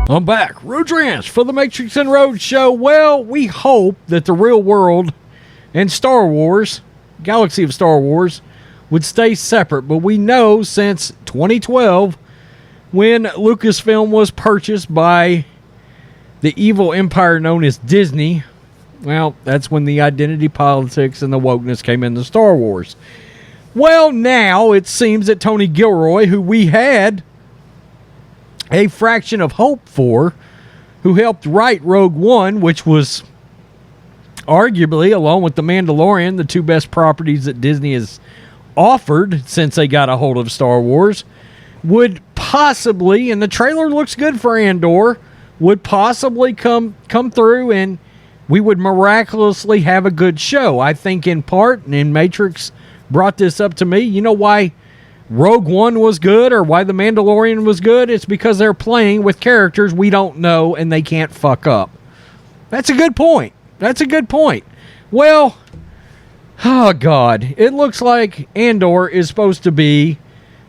I'm back. Rhodes Ranch for the Matrixx and Rhodes show. Well, we hope that the real world and Star Wars, Galaxy of Star Wars, would stay separate. But we know since 2012, when Lucasfilm was purchased by the evil empire known as Disney, well, that's when the identity politics and the wokeness came into Star Wars. Well, now it seems that Tony Gilroy, who we had a fraction of hope for, who helped write Rogue One, which was arguably, along with The Mandalorian, the two best properties that Disney has offered since they got a hold of Star Wars, would possibly, and the trailer looks good for Andor, would possibly come through and we would miraculously have a good show. I think in part, and Matrixx brought this up to me, you know why Rogue One was good or why The Mandalorian was good? It's because they're playing with characters we don't know and they can't fuck up. That's a good point. That's a good point. Well, oh God, it looks like Andor is supposed to be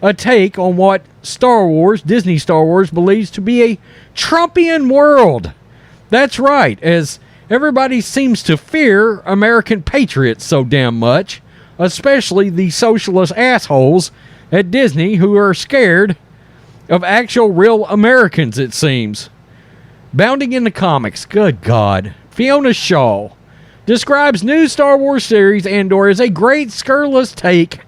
a take on what Star Wars, Disney Star Wars, believes to be a Trumpian world. That's right, as everybody seems to fear American patriots so damn much, especially the socialist assholes at Disney who are scared of actual real Americans, it seems. Bounding into comics, good God. Fiona Shaw describes new Star Wars series Andor as a great scurrilous take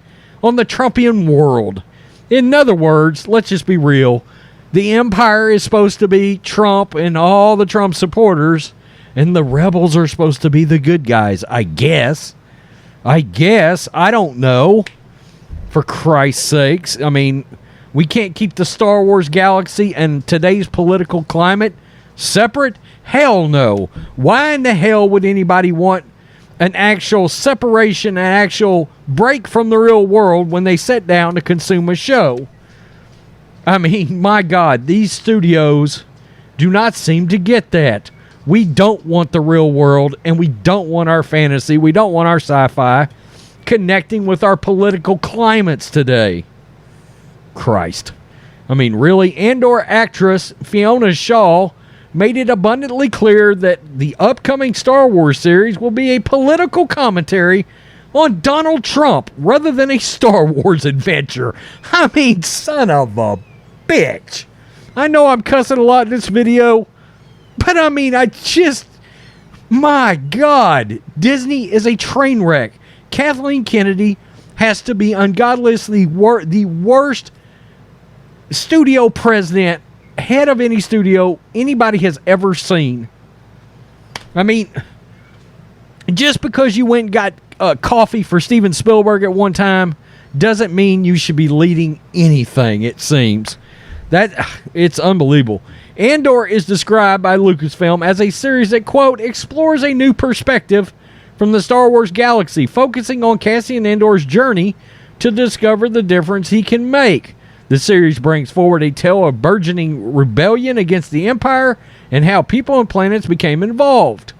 on the Trumpian world. In other words, let's just be real, the Empire is supposed to be Trump and all the Trump supporters, and the rebels are supposed to be the good guys, I guess. I don't know. For Christ's sakes. I mean, we can't keep the Star Wars galaxy and today's political climate separate? Hell no. Why in the hell would anybody want an actual separation, an actual break from the real world when they sit down to consume a show? I mean, my God, these studios do not seem to get that. We don't want the real world, and we don't want our fantasy. We don't want our sci-fi connecting with our political climates today. Christ. I mean, really? Andor actress Fiona Shaw made it abundantly clear that the upcoming Star Wars series will be a political commentary on Donald Trump rather than a Star Wars adventure. I mean, son of a bitch. I know I'm cussing a lot in this video, but I mean, my God, Disney is a train wreck. Kathleen Kennedy has to be ungodlessly the worst studio president, head of any studio anybody has ever seen. I mean, just because you went and got coffee for Steven Spielberg at one time doesn't mean you should be leading anything, it seems. It's unbelievable. Andor is described by Lucasfilm as a series that, quote, explores a new perspective from the Star Wars galaxy, focusing on Cassian Andor's journey to discover the difference he can make. The series brings forward a tale of burgeoning rebellion against the Empire and how people and planets became involved.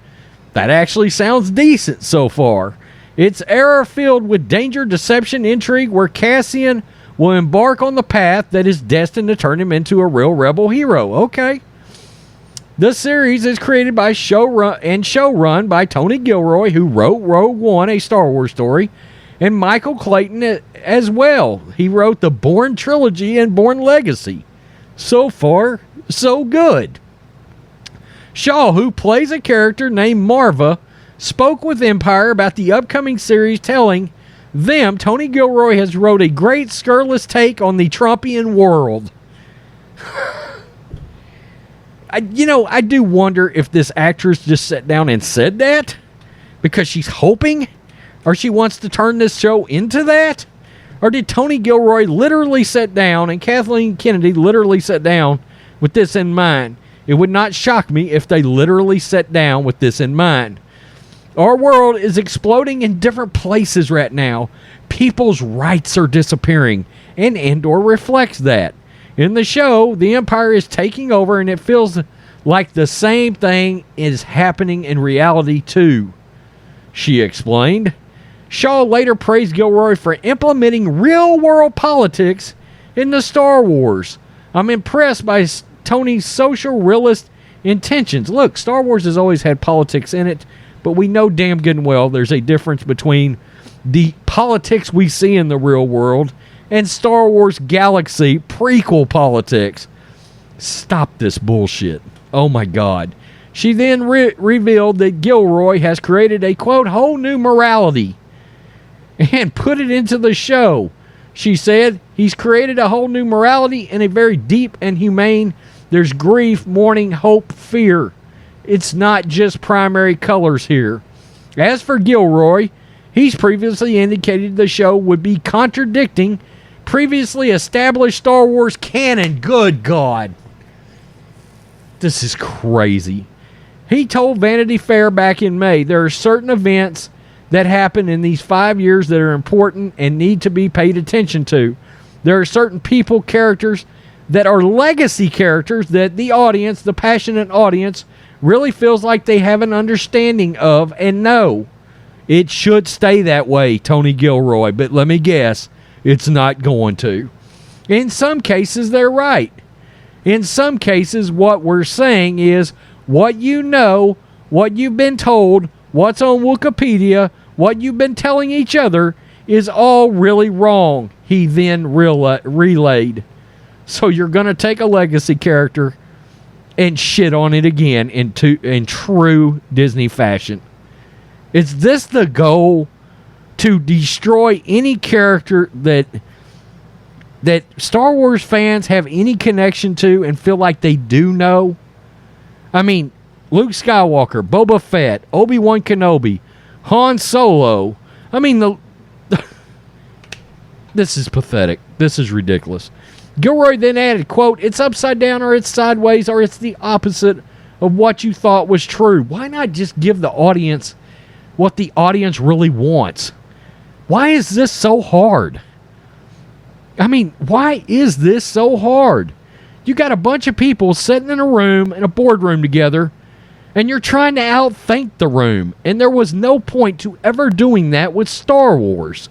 That actually sounds decent so far. It's era filled with danger, deception, intrigue, where Cassian will embark on the path that is destined to turn him into a real rebel hero. Okay. The series is created by showrun by Tony Gilroy, who wrote Rogue One, a Star Wars story, and Michael Clayton as well. He wrote the Bourne trilogy and Bourne Legacy. So far, so good. Shaw, who plays a character named Marva, spoke with Empire about the upcoming series, telling them Tony Gilroy has wrote a great scurrilous take on the Trumpian world. I do wonder if this actress just sat down and said that because she's hoping, or she wants to turn this show into that, or did Tony Gilroy literally sit down and Kathleen Kennedy literally sat down with this in mind? It would not shock me if they literally sat down with this in mind. Our world is exploding in different places right now. People's rights are disappearing, and Andor reflects that. In the show, the Empire is taking over, and it feels like the same thing is happening in reality too, she explained. Shaw later praised Gilroy for implementing real-world politics in the Star Wars. I'm impressed by Tony's social realist intentions. Look, Star Wars has always had politics in it, but we know damn good and well there's a difference between the politics we see in the real world and Star Wars Galaxy prequel politics. Stop this bullshit. Oh my God. She then revealed that Gilroy has created a, quote, whole new morality and put it into the show. She said, he's created a whole new morality and a very deep and humane. There's grief, mourning, hope, fear. It's not just primary colors here. As for Gilroy, he's previously indicated the show would be contradicting previously established Star Wars canon. Good God. This is crazy. He told Vanity Fair back in May, there are certain events that happen in these 5 years that are important and need to be paid attention to. There are certain people, characters that are legacy characters that the audience, the passionate audience, really feels like they have an understanding of and know. It should stay that way, Tony Gilroy, but let me guess, it's not going to. In some cases, they're right. In some cases, what we're saying is what you know, what you've been told, what's on Wikipedia, what you've been telling each other is all really wrong, he then relayed. So you're going to take a legacy character and shit on it again in true Disney fashion. Is this the goal? To destroy any character that Star Wars fans have any connection to and feel like they do know? I mean, Luke Skywalker, Boba Fett, Obi-Wan Kenobi, Han Solo. I mean, this is pathetic. This is ridiculous. Gilroy then added, quote, it's upside down or it's sideways or it's the opposite of what you thought was true. Why not just give the audience what the audience really wants? Why is this so hard? I mean, why is this so hard? You got a bunch of people sitting in a room, in a boardroom together, and you're trying to outthink the room. And there was no point to ever doing that with Star Wars.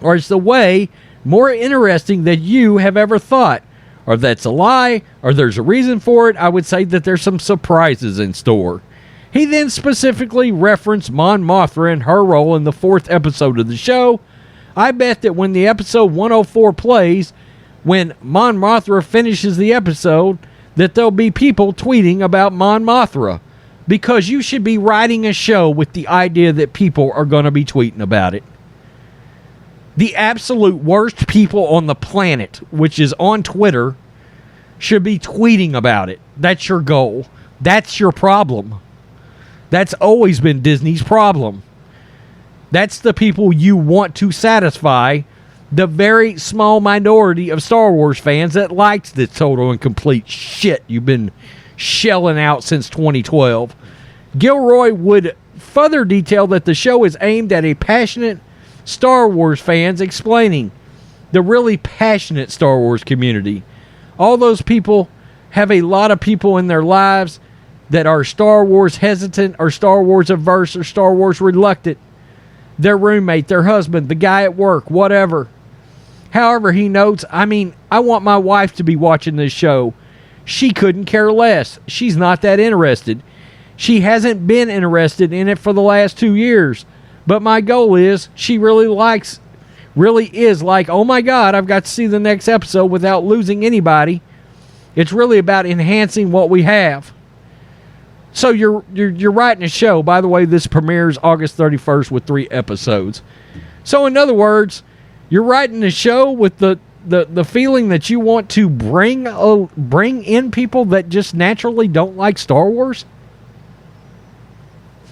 Or it's the way more interesting than you have ever thought. Or that's a lie, or there's a reason for it. I would say that there's some surprises in store. He then specifically referenced Mon Mothma and her role in the 4th episode of the show. I bet that when the episode 104 plays, when Mon Mothma finishes the episode, that there'll be people tweeting about Mon Mothma. Because you should be writing a show with the idea that people are going to be tweeting about it. The absolute worst people on the planet, which is on Twitter, should be tweeting about it. That's your goal. That's your problem. That's always been Disney's problem. That's the people you want to satisfy, the very small minority of Star Wars fans that likes this total and complete shit you've been shelling out since 2012. Gilroy would further detail that the show is aimed at a passionate Star Wars fans, explaining the really passionate Star Wars community. All those people have a lot of people in their lives that are Star Wars hesitant or Star Wars averse or Star Wars reluctant. Their roommate, their husband, the guy at work, whatever. However, he notes, I mean, I want my wife to be watching this show. She couldn't care less. She's not that interested. She hasn't been interested in it for the last 2 years. But my goal is, she really is like, oh my God, I've got to see the next episode without losing anybody. It's really about enhancing what we have. So you're writing a show. By the way, this premieres August 31st with 3 episodes. So in other words, you're writing a show with the feeling that you want to bring in people that just naturally don't like Star Wars.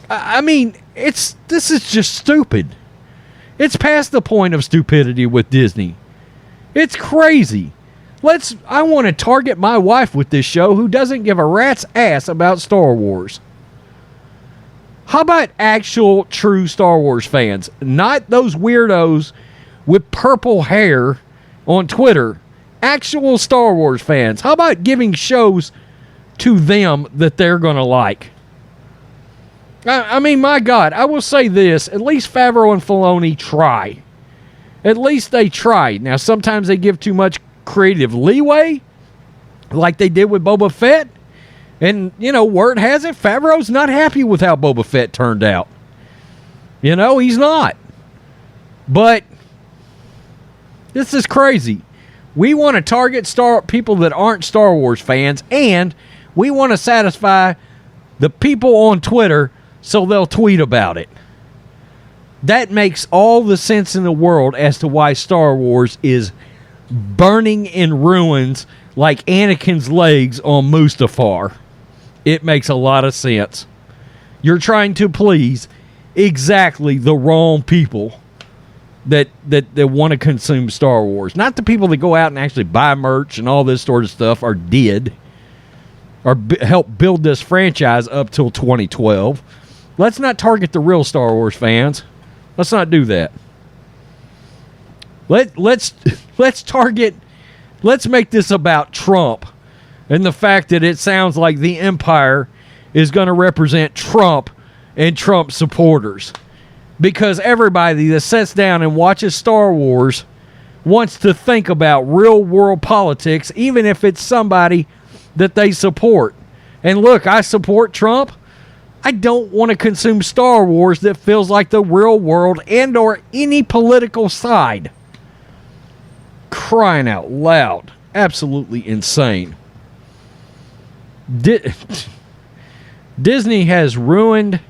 I mean, this is just stupid. It's past the point of stupidity with Disney. It's crazy. I want to target my wife with this show who doesn't give a rat's ass about Star Wars. How about actual true Star Wars fans? Not those weirdos with purple hair on Twitter. Actual Star Wars fans. How about giving shows to them that they're going to like? I mean, my God, I will say this. At least Favreau and Filoni try. At least they try. Now, sometimes they give too much creative leeway, like they did with Boba Fett. And, word has it, Favreau's not happy with how Boba Fett turned out. He's not. But this is crazy. We want to target people that aren't Star Wars fans, and we want to satisfy the people on Twitter so they'll tweet about it. That makes all the sense in the world as to why Star Wars is burning in ruins like Anakin's legs on Mustafar. It makes a lot of sense. You're trying to please exactly the wrong people that want to consume Star Wars. Not the people that go out and actually buy merch and all this sort of stuff or help build this franchise up till 2012. Let's not target the real Star Wars fans. Let's not do that. Let's make this about Trump and the fact that it sounds like the Empire is going to represent Trump and Trump supporters. Because everybody that sits down and watches Star Wars wants to think about real world politics, even if it's somebody that they support. And look, I support Trump. I don't want to consume Star Wars that feels like the real world and or any political side. Crying out loud. Absolutely insane. Disney has ruined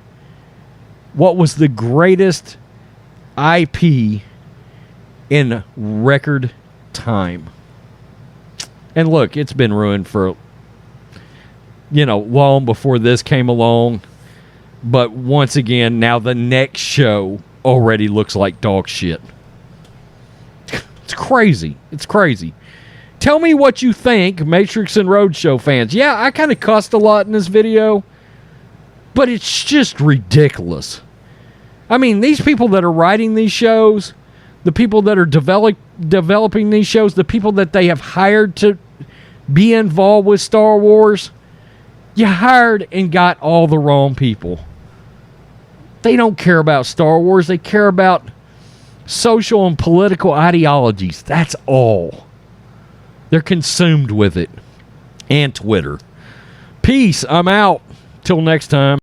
what was the greatest IP in record time. And look, it's been ruined for, long before this came along. But once again, now the next show already looks like dog shit. It's crazy. It's crazy. Tell me what you think, Matrixx and Rhodes show fans. Yeah, I kind of cussed a lot in this video, but it's just ridiculous. I mean, these people that are writing these shows, the people that are developing these shows, the people that they have hired to be involved with Star Wars, you hired and got all the wrong people. They don't care about Star Wars. They care about social and political ideologies. That's all. They're consumed with it. And Twitter. Peace. I'm out. Till next time.